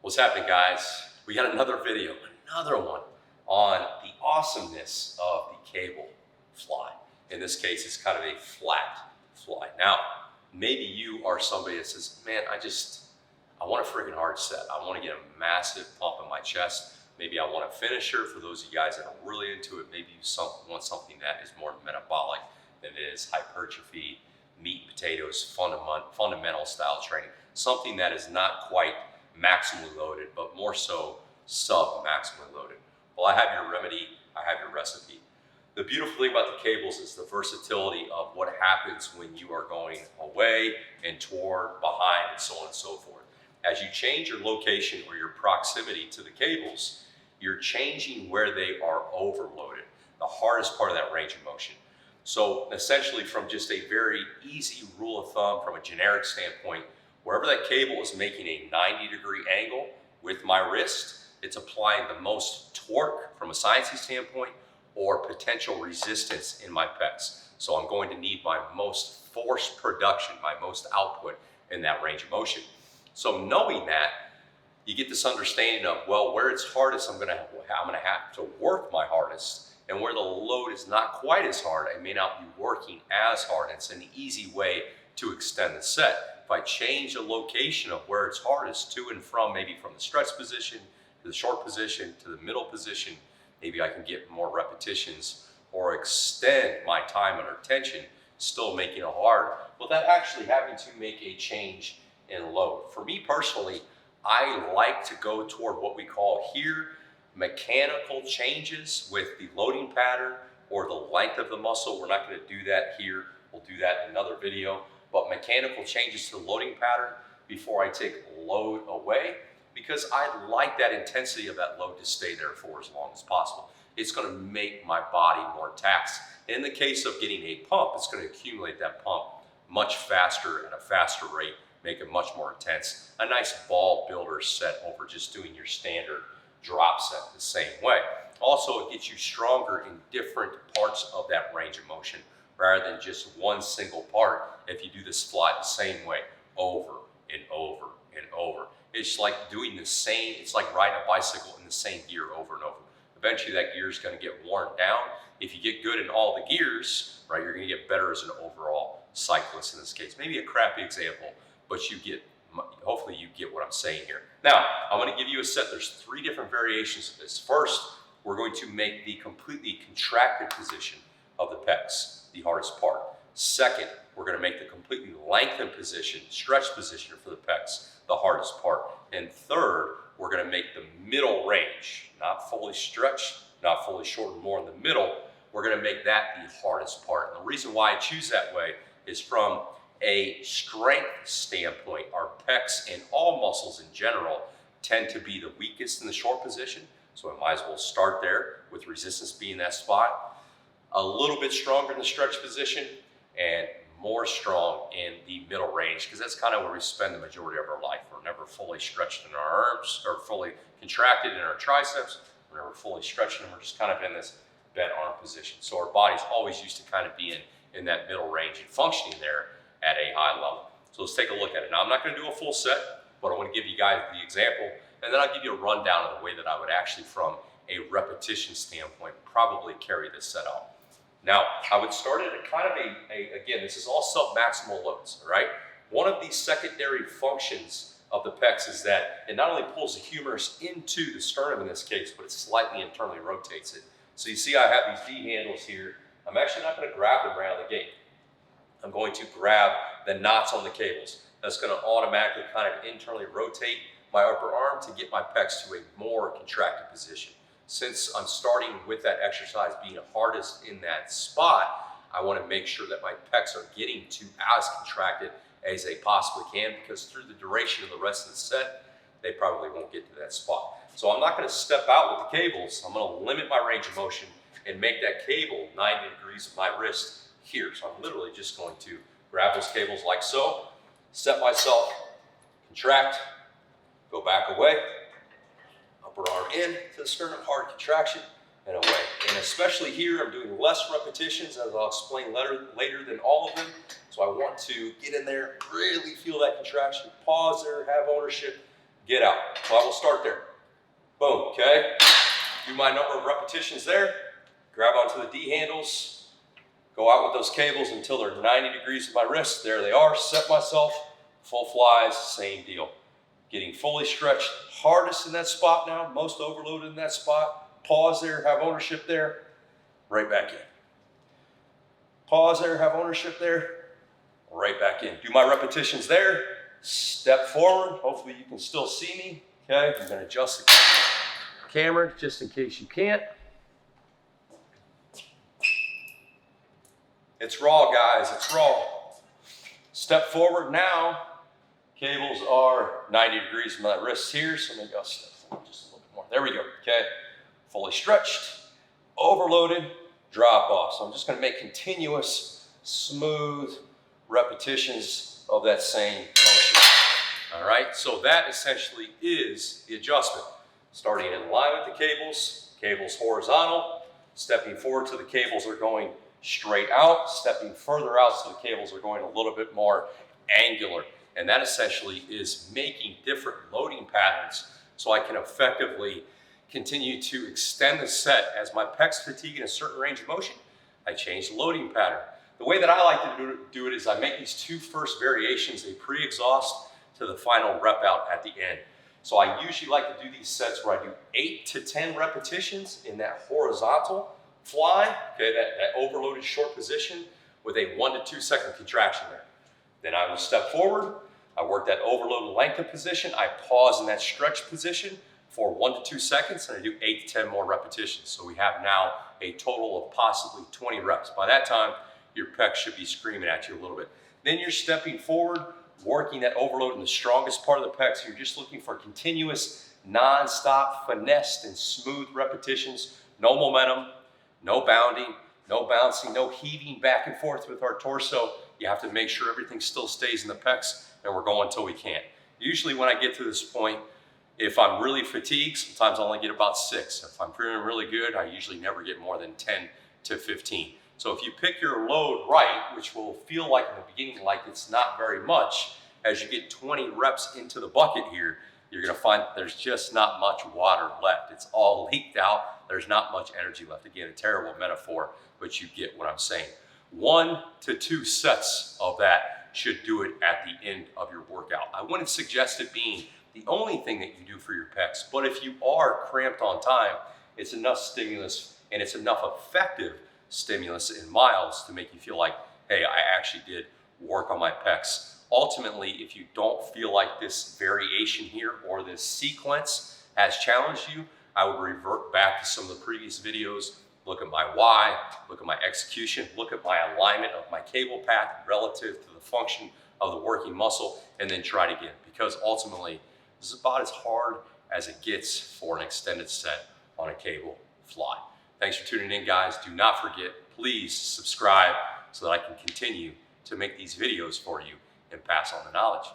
What's happening, guys? We got another video, another one on the awesomeness of the cable fly. In this case, it's kind of a flat fly. Now, maybe you are somebody that says, man, I want a freaking hard set. I want to get a massive pump in my chest. Maybe I want a finisher. For those of you guys that are really into it, maybe you want something that is more metabolic than it is hypertrophy, meat and potatoes, fundamental style training. Something that is not quite maximally loaded, but more so sub-maximally loaded. Well, I have your remedy, I have your recipe. The beautiful thing about the cables is the versatility of what happens when you are going away and toward, behind, and so on and so forth. As you change your location or your proximity to the cables, you're changing where they are overloaded, the hardest part of that range of motion. So essentially, from just a very easy rule of thumb, from a generic standpoint, wherever that cable is making a 90-degree angle with my wrist, it's applying the most torque from a sciencey standpoint or potential resistance in my pecs. So I'm going to need my most force production, my most output in that range of motion. So knowing that, you get this understanding of, well, where it's hardest, I'm gonna have to work my hardest, and where the load is not quite as hard, I may not be working as hard. It's an easy way to extend the set. If I change the location of where it's hardest to and from, maybe from the stretch position to the short position to the middle position, maybe I can get more repetitions or extend my time under tension, still making it hard, without actually having to make a change in load. For me personally, I like to go toward what we call here mechanical changes with the loading pattern or the length of the muscle. We're not going to do that here. We'll do that in another video. But mechanical changes to the loading pattern before I take load away, because I like that intensity of that load to stay there for as long as possible. It's going to make my body more taxed. In the case of getting a pump, it's going to accumulate that pump much faster at a faster rate, make it much more intense. A nice ball builder set over just doing your standard drop set the same way. Also, it gets you stronger in different parts of that range of motion, rather than just one single part. If you do this fly the same way over and over and over, it's like doing the same, it's like riding a bicycle in the same gear over and over. Eventually that gear is going to get worn down. If you get good in all the gears, right, you're going to get better as an overall cyclist in this case. Maybe a crappy example, but hopefully you get what I'm saying here. Now, I'm going to give you a set. There's 3 different variations of this. First, we're going to make the completely contracted position of the pecs the hardest part. Second, we're going to make the completely lengthened position, stretch position for the pecs, the hardest part. And third, we're going to make the middle range, not fully stretched, not fully shortened, more in the middle. We're going to make that the hardest part. And the reason why I choose that way is from a strength standpoint. Our pecs and all muscles in general tend to be the weakest in the short position. So I might as well start there with resistance being that spot. A little bit stronger in the stretch position and more strong in the middle range, because that's kind of where we spend the majority of our life. We're never fully stretched in our arms or fully contracted in our triceps. We're never fully stretched, and we're just kind of in this bent arm position. So our body's always used to kind of being in that middle range and functioning there at a high level. So let's take a look at it. Now, I'm not going to do a full set, but I want to give you guys the example, and then I'll give you a rundown of the way that I would actually, from a repetition standpoint, probably carry this set out. Now, I would start at a kind of again, this is all sub-maximal loads, all right? One of these secondary functions of the pecs is that it not only pulls the humerus into the sternum in this case, but it slightly internally rotates it. So you see I have these D handles here. I'm actually not going to grab them right out of the gate. I'm going to grab the knots on the cables. That's going to automatically kind of internally rotate my upper arm to get my pecs to a more contracted position. Since I'm starting with that exercise being hardest in that spot, I want to make sure that my pecs are getting to as contracted as they possibly can, because through the duration of the rest of the set, they probably won't get to that spot. So I'm not going to step out with the cables. I'm going to limit my range of motion and make that cable 90 degrees of my wrist here. So I'm literally just going to grab those cables like so, set myself, contract, go back away, upper arm in to the sternum, hard contraction, and away. And especially here, I'm doing less repetitions, as I'll explain later than all of them. So I want to get in there, really feel that contraction, pause there, have ownership, get out. Well, I will start there. Boom, okay? Do my number of repetitions there. Grab onto the D handles. Go out with those cables until they're 90 degrees of my wrist. There they are. Set myself. Full flies, same deal. Getting fully stretched, hardest in that spot now, most overloaded in that spot. Pause there, have ownership there. Right back in. Pause there, have ownership there. Right back in. Do my repetitions there. Step forward. Hopefully you can still see me. Okay, I'm going to adjust the camera just in case you can't. It's raw, guys. It's raw. Step forward now. Cables are 90 degrees from my wrists here, so maybe I'll step forward just a little bit more. There we go. Okay, fully stretched, overloaded, drop off. So I'm just going to make continuous, smooth repetitions of that same motion. All right, so that essentially is the adjustment. Starting in line with the cables horizontal, stepping forward so the cables are going straight out, stepping further out so the cables are going a little bit more angular. And that essentially is making different loading patterns so I can effectively continue to extend the set. As my pecs fatigue in a certain range of motion, I change the loading pattern. The way that I like to do it is I make these two first variations a pre-exhaust to the final rep out at the end. So I usually like to do these sets where I do 8 to 10 repetitions in that horizontal fly, okay, that overloaded short position with a 1 to 2 second contraction there. Then I will step forward, I work that overloaded lengthen position, I pause in that stretch position for 1 to 2 seconds, and I do 8 to 10 more repetitions. So we have now a total of possibly 20 reps. By that time, your pecs should be screaming at you a little bit. Then you're stepping forward, working that overload in the strongest part of the pecs. You're just looking for continuous, non-stop, finessed and smooth repetitions. No momentum, no bounding, no bouncing, no heaving back and forth with our torso. You have to make sure everything still stays in the pecs, and we're going until we can't. Usually when I get to this point, if I'm really fatigued, sometimes I only get about 6. If I'm feeling really good, I usually never get more than 10 to 15. So if you pick your load right, which will feel like in the beginning like it's not very much, as you get 20 reps into the bucket here, you're gonna find that there's just not much water left. It's all leaked out. There's not much energy left. Again, a terrible metaphor, but you get what I'm saying. 1 to 2 sets of that should do it at the end of your workout. I wouldn't suggest it being the only thing that you do for your pecs, but if you are cramped on time, it's enough stimulus and it's enough effective stimulus in miles to make you feel like, hey, I actually did work on my pecs. Ultimately, if you don't feel like this variation here or this sequence has challenged you, I would revert back to some of the previous videos, look at my why, look at my execution, look at my alignment of my cable path relative to the function of the working muscle, and then try it again. Because ultimately, this is about as hard as it gets for an extended set on a cable fly. Thanks for tuning in, guys. Do not forget, please subscribe so that I can continue to make these videos for you and pass on the knowledge.